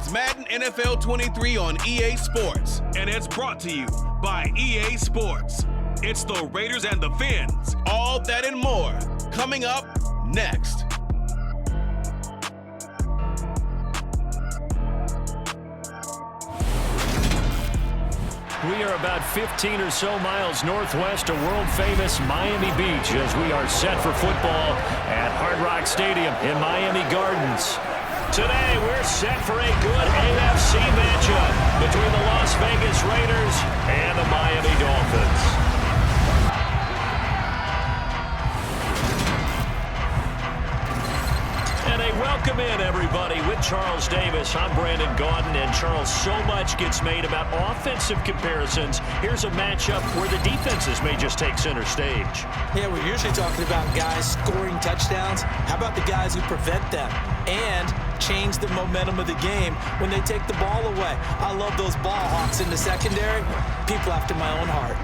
It's Madden NFL 23 on EA Sports, and it's brought to you by EA Sports. It's the Raiders and the Fins. All that and more coming up next. We are about 15 or so miles northwest of world-famous Miami Beach as we are set for football at Hard Rock Stadium in Miami Gardens. Today, we're set for a good AFC matchup between the Las Vegas Raiders and the Miami Dolphins. And a welcome in, everybody, with Charles Davis. I'm Brandon Gaudin, and Charles, so much gets made about offensive comparisons. Here's a matchup where the defenses may just take center stage. Yeah, we're usually talking about guys scoring touchdowns. How about the guys who prevent them and change the momentum of the game when they take the ball away? I love those ball hawks in the secondary. People after my own heart.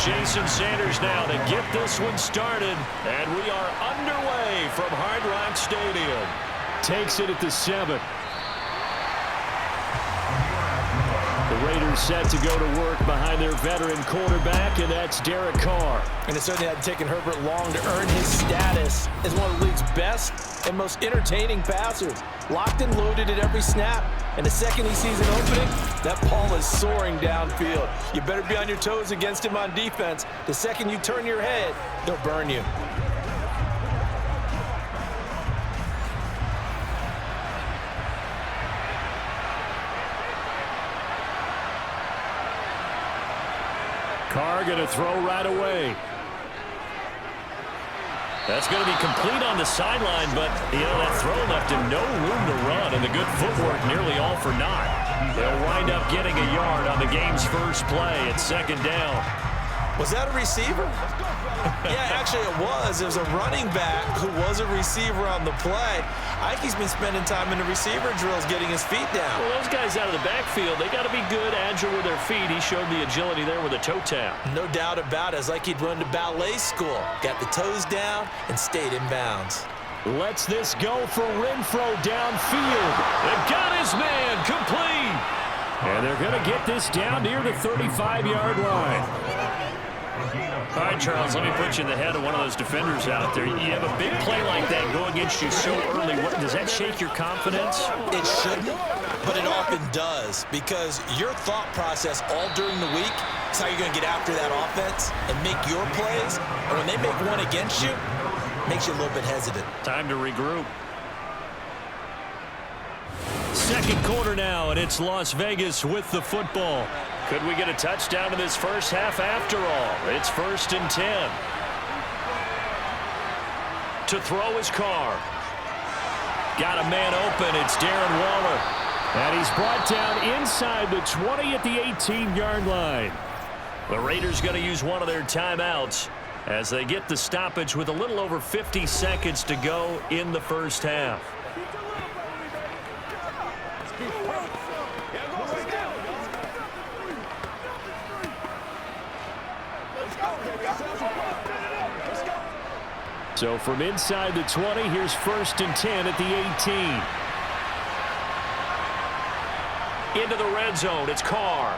Jason Sanders now to get this one started, and we are underway from Hard Rock Stadium. Takes it at the 7. The Raiders set to go to work behind their veteran quarterback, and that's Derek Carr. And it certainly hadn't taken Herbert long to earn his status as one of the league's best and most entertaining passers. Locked and loaded at every snap. And the second he sees an opening, that ball is soaring downfield. You better be on your toes against him on defense. The second you turn your head, they'll burn you. Carr going to throw right away. That's going to be complete on the sideline, but, that throw left him no room to run, and the good footwork nearly all for naught. They'll wind up getting a yard on the game's first play at second down. Was that a receiver? Yeah, actually it was. It was a running back who was a receiver on the play. Ikey's been spending time in the receiver drills getting his feet down. Well, those guys out of the backfield, they got to be good, agile with their feet. He showed the agility there with a toe tap. No doubt about it. It's like he'd run to ballet school. Got the toes down and stayed in bounds. Lets this go for Renfro downfield. They've got his man complete. And they're going to get this down near the 35-yard line. All right, Charles, let me put you in the head of one of those defenders out there. You have a big play like that go against you so early. Does that shake your confidence? It shouldn't, but it often does, because your thought process all during the week is how you're going to get after that offense and make your plays. And when they make one against you, it makes you a little bit hesitant. Time to regroup. Second quarter now, and it's Las Vegas with the football. Could we get a touchdown in this first half after all? It's 1st and 10. To throw his Carr. Got a man open. It's Darren Waller. And he's brought down inside the 20 at the 18-yard line. The Raiders going to use one of their timeouts as they get the stoppage with a little over 50 seconds to go in the first half. So from inside the 20, here's 1st and 10 at the 18. Into the red zone, it's Carr.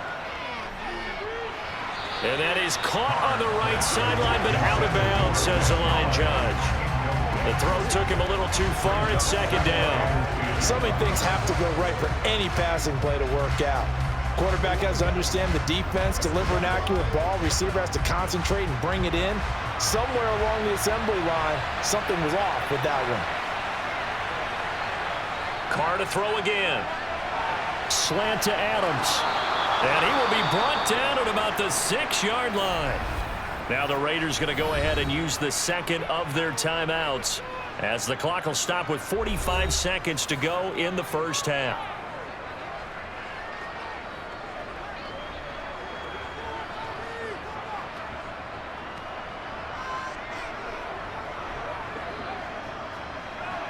And that is caught on the right sideline, but out of bounds, says the line judge. The throw took him a little too far. It's second down. So many things have to go right for any passing play to work out. Quarterback has to understand the defense, deliver an accurate ball. Receiver has to concentrate and bring it in. Somewhere along the assembly line, something was off with that one. Carr to throw again. Slant to Adams. And he will be brought down at about the 6-yard line. Now the Raiders going to go ahead and use the second of their timeouts, as the clock will stop with 45 seconds to go in the first half.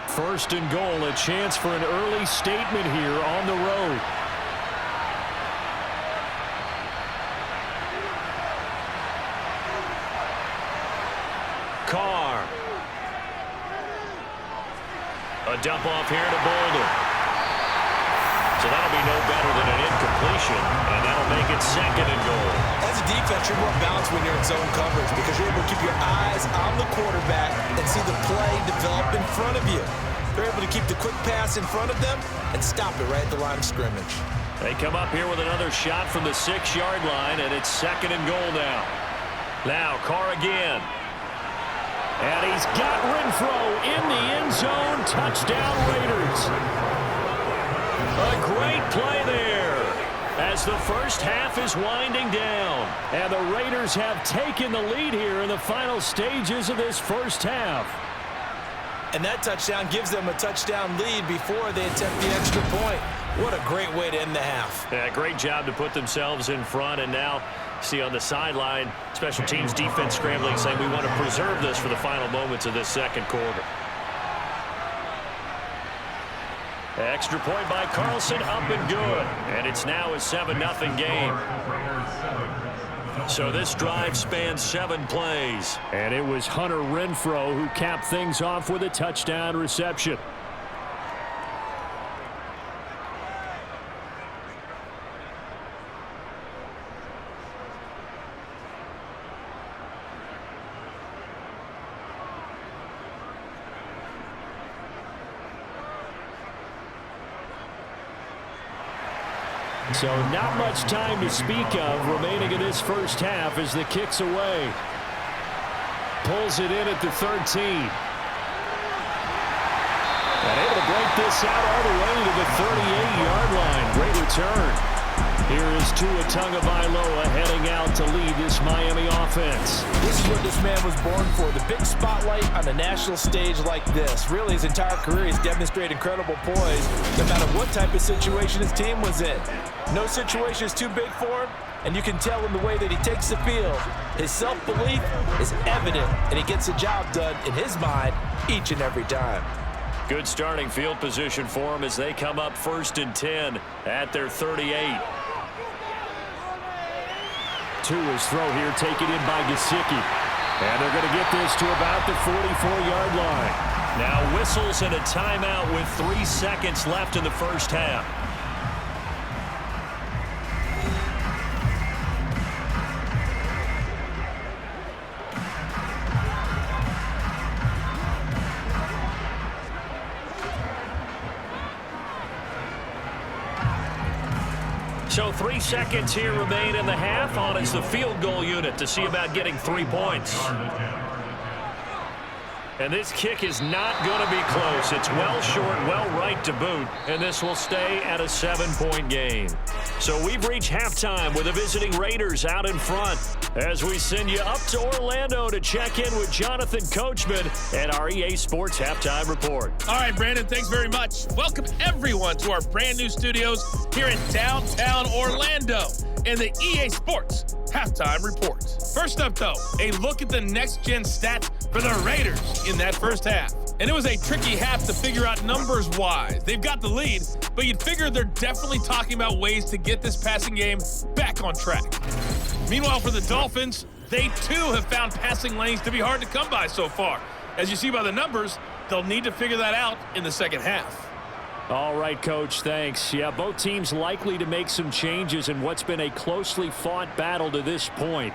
First and goal, a chance for an early statement here on the road. Carr. A dump off here to Bolden. So that'll be no better than an incompletion, and that'll make it second and goal. As a defense, you're more balanced when you're in zone coverage because you're able to keep your eyes on the quarterback and see the play develop in front of you. They're able to keep the quick pass in front of them and stop it right at the line of scrimmage. They come up here with another shot from the 6-yard line, and it's second and goal now. Now Carr again. And he's got Renfro in the end zone. Touchdown, Raiders. A great play there as the first half is winding down. And the Raiders have taken the lead here in the final stages of this first half. And that touchdown gives them a touchdown lead before they attempt the extra point. What a great way to end the half. Yeah, great job to put themselves in front, and now see on the sideline, special teams defense scrambling, saying we want to preserve this for the final moments of this second quarter. Extra point by Carlson, up and good. And it's now a 7-0 game. So this drive spans 7 plays. And it was Hunter Renfro who capped things off with a touchdown reception. So not much time to speak of remaining in this first half as the kick's away. Pulls it in at the 13. And able to break this out all the way to the 38-yard line. Great return. Here is Tua Tagovailoa heading out to lead this Miami offense. This is what this man was born for, the big spotlight on a national stage like this. Really, his entire career, he's demonstrated incredible poise, no matter what type of situation his team was in. No situation is too big for him, and you can tell in the way that he takes the field. His self-belief is evident, and he gets the job done in his mind each and every time. Good starting field position for him as they come up 1st and 10 at their 38. Tua's throw here taken in by Gesicki. And they're going to get this to about the 44-yard line. Now whistles and a timeout with 3 seconds left in the first half. So 3 seconds here remain in the half. On is the field goal unit to see about getting 3 points. And this kick is not going to be close. It's well short, well right to boot, and this will stay at a 7-point game. So we've reached halftime with the visiting Raiders out in front as we send you up to Orlando to check in with Jonathan Coachman and our EA Sports Halftime Report. All right, Brandon, thanks very much. Welcome everyone to our brand new studios here in downtown Orlando in the EA Sports Halftime Report. First up, though, a look at the next-gen stats for the Raiders in that first half. And it was a tricky half to figure out numbers-wise. They've got the lead, but you'd figure they're definitely talking about ways to get this passing game back on track. Meanwhile, for the Dolphins, they too have found passing lanes to be hard to come by so far. As you see by the numbers, they'll need to figure that out in the second half. All right, Coach, thanks. Yeah, both teams likely to make some changes in what's been a closely fought battle to this point.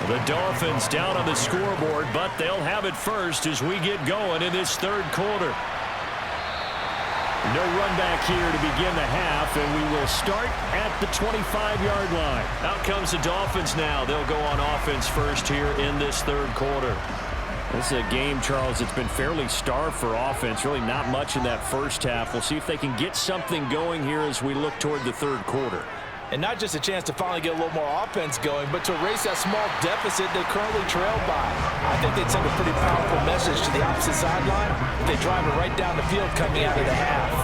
The Dolphins down on the scoreboard, but they'll have it first as we get going in this third quarter. No run back here to begin the half, and we will start at the 25-yard line. Out comes the Dolphins now. They'll go on offense first here in this third quarter. This is a game, Charles, that's been fairly starved for offense. Really not much in that first half. We'll see if they can get something going here as we look toward the third quarter. And not just a chance to finally get a little more offense going, but to erase that small deficit they currently trailed by. I think they'd send a pretty powerful message to the opposite sideline if they drive it right down the field coming out of the half.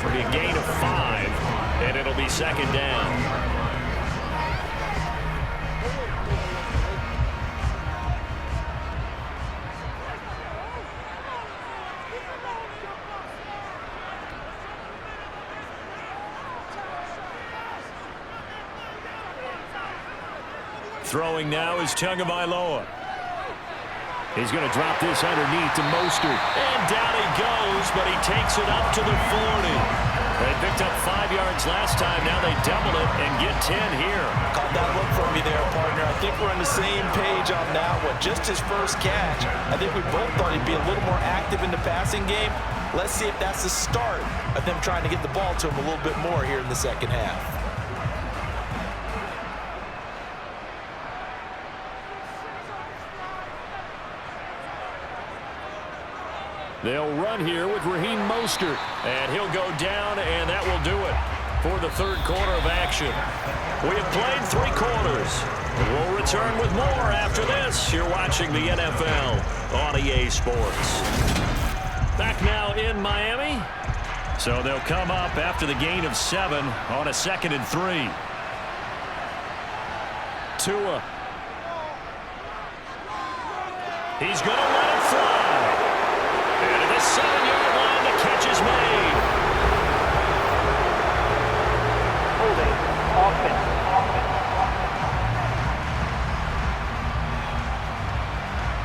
It'll be a gain of 5, and it'll be second down. Throwing now is Tagovailoa. He's going to drop this underneath to Mostert. And down he goes, but he takes it up to the 40. They picked up 5 yards last time. Now they double it and get 10 here. Caught that look from you there, partner. I think we're on the same page on that one. Just his first catch. I think we both thought he'd be a little more active in the passing game. Let's see if that's the start of them trying to get the ball to him a little bit more here in the second half. They'll run here with Raheem Mostert, and he'll go down, and that will do it for the third quarter of action. We have played 3 quarters. We'll return with more after this. You're watching the NFL on EA Sports. Back now in Miami. So they'll come up after the gain of 7 on a 2nd and 3. Tua. He's going to let it fly. 7-yard line, the catch is made. Holding, offense.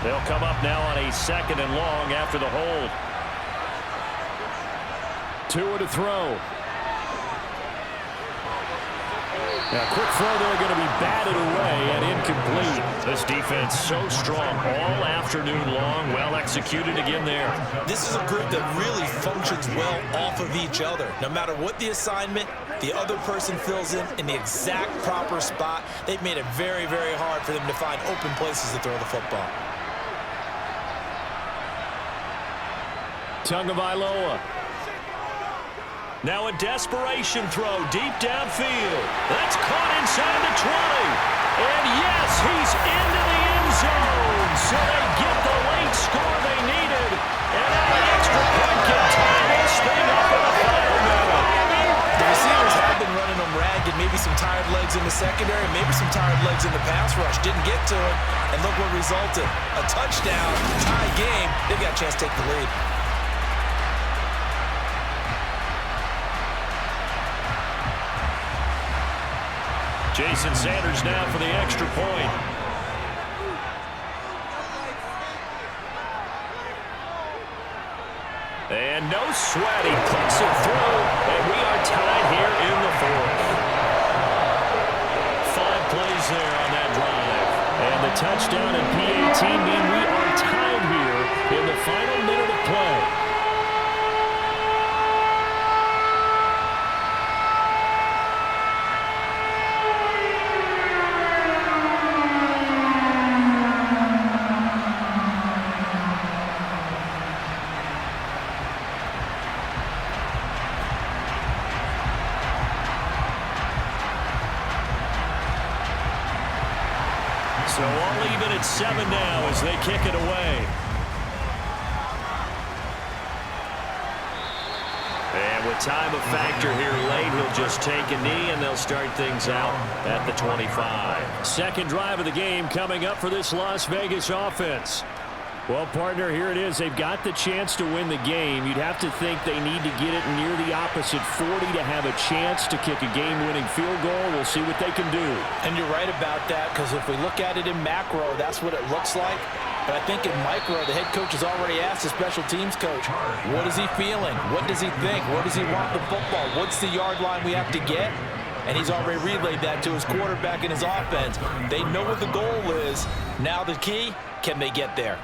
They'll come up now on a 2nd and long after the hold. Tua to throw. Now, quick throw there, going to be batted away and incomplete. This defense so strong all afternoon long. Well executed again there. This is a group that really functions well off of each other. No matter what the assignment, the other person fills in the exact proper spot. They've made it very, very hard for them to find open places to throw the football. Tagovailoa. Now a desperation throw deep downfield. That's caught inside the 20. And yes, he's into the end zone. So they get the late score they needed. And now an extra point can tie this thing up in the final minute. The receivers have been running them ragged. Maybe some tired legs in the secondary. Maybe some tired legs in the pass rush. Didn't get to it. And look what resulted. A touchdown, tie game. They've got a chance to take the lead. Jason Sanders now for the extra point. And no sweat. He puts it through, and we are tied here in the 4th. 5 plays there on that drive. And the touchdown and PAT mean we are tied here in the final minute of play. So all even at 7 now as they kick it away. And with time a factor here late, he'll just take a knee and they'll start things out at the 25. Second drive of the game coming up for this Las Vegas offense. Well, partner, here it is. They've got the chance to win the game. You'd have to think they need to get it near the opposite 40 to have a chance to kick a game-winning field goal. We'll see what they can do. And you're right about that, because if we look at it in macro, that's what it looks like. But I think in micro, the head coach has already asked the special teams coach, what is he feeling? What does he think? Where does he want the football? What's the yard line we have to get? and he's already relayed that to his quarterback and his offense. They know what the goal is. Now the key, can they get there?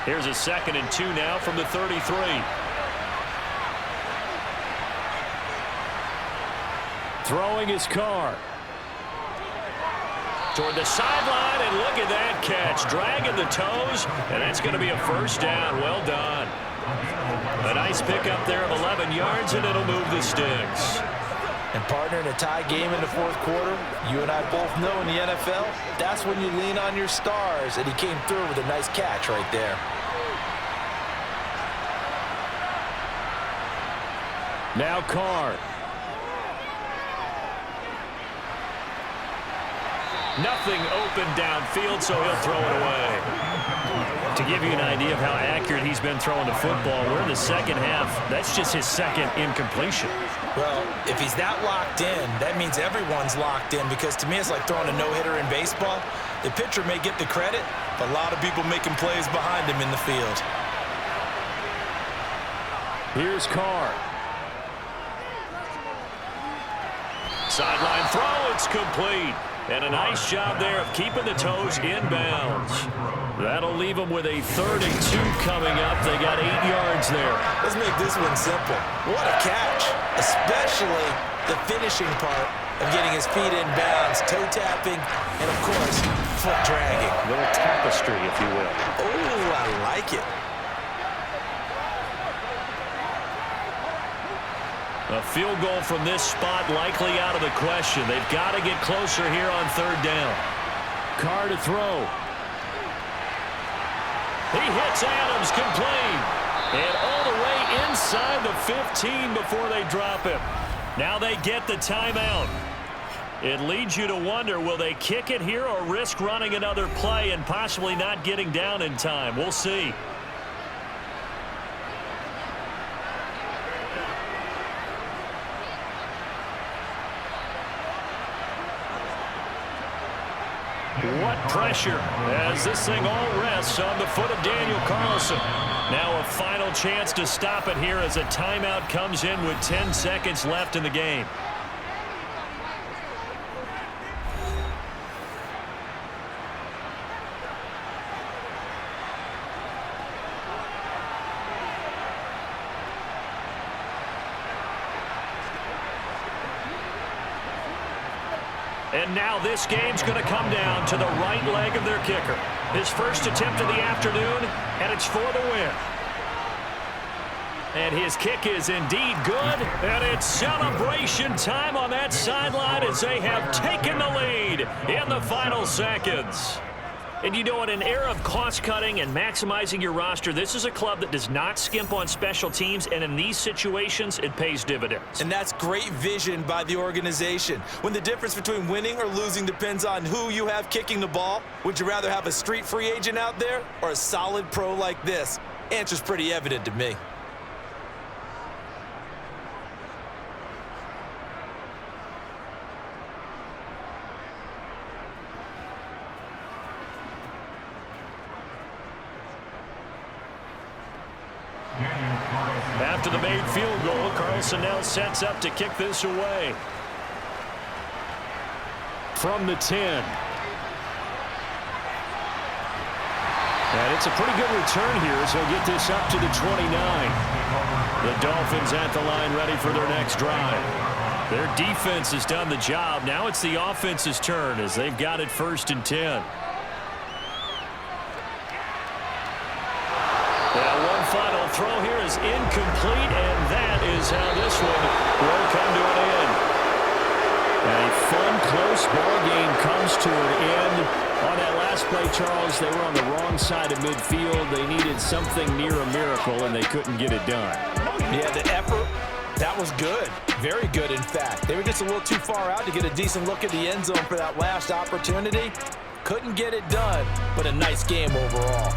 Here's a 2nd and 2 now from the 33. Throwing his car. Toward the sideline, and look at that catch. Dragging the toes, and that's going to be a first down. Well done. A nice pickup there of 11 yards, and it'll move the sticks. And partner, in a tie game in the fourth quarter, you and I both know in the NFL, that's when you lean on your stars, and he came through with a nice catch right there. Now Carr. Nothing open downfield, so he'll throw it away. To give you an idea of how accurate he's been throwing the football, we're in the second half. That's just his second incompletion. Well, if he's that locked in, that means everyone's locked in, because to me it's like throwing a no-hitter in baseball. The pitcher may get the credit, but a lot of people making plays behind him in the field. Here's Carr. Sideline throw, it's complete. And a nice job there of keeping the toes in bounds. That'll leave them with a 3rd and 2 coming up. They got 8 yards there. Let's make this one simple. What a catch, especially the finishing part of getting his feet in bounds, toe tapping, and of course, foot dragging. A little tapestry, if you will. Oh, I like it. A field goal from this spot likely out of the question. They've got to get closer here on 3rd down. Carr to throw. He hits Adams, complete. And all the way inside the 15 before they drop him. Now they get the timeout. It leads you to wonder, will they kick it here or risk running another play and possibly not getting down in time? We'll see. What pressure as this thing all rests on the foot of Daniel Carlson. Now a final chance to stop it here as a timeout comes in with 10 seconds left in the game. And now this game's going to come down to the right leg of their kicker. His first attempt of the afternoon, and it's for the win. And his kick is indeed good, and it's celebration time on that sideline as they have taken the lead in the final seconds. And you know, in an era of cost-cutting and maximizing your roster, this is a club that does not skimp on special teams, and in these situations, it pays dividends. And that's great vision by the organization. When the difference between winning or losing depends on who you have kicking the ball, would you rather have a street free agent out there or a solid pro like this? Answer's pretty evident to me. After the made field goal, Carlson now sets up to kick this away. From the 10. And it's a pretty good return here as he'll get this up to the 29. The Dolphins at the line ready for their next drive. Their defense has done the job. Now it's the offense's turn as they've got it 1st and 10. Final throw here is incomplete, and that is how this one will come to an end. A fun, close ball game comes to an end. On that last play, Charles, they were on the wrong side of midfield. They needed something near a miracle, and they couldn't get it done. Yeah, the effort, that was good. Very good, in fact. They were just a little too far out to get a decent look at the end zone for that last opportunity. Couldn't get it done, but a nice game overall.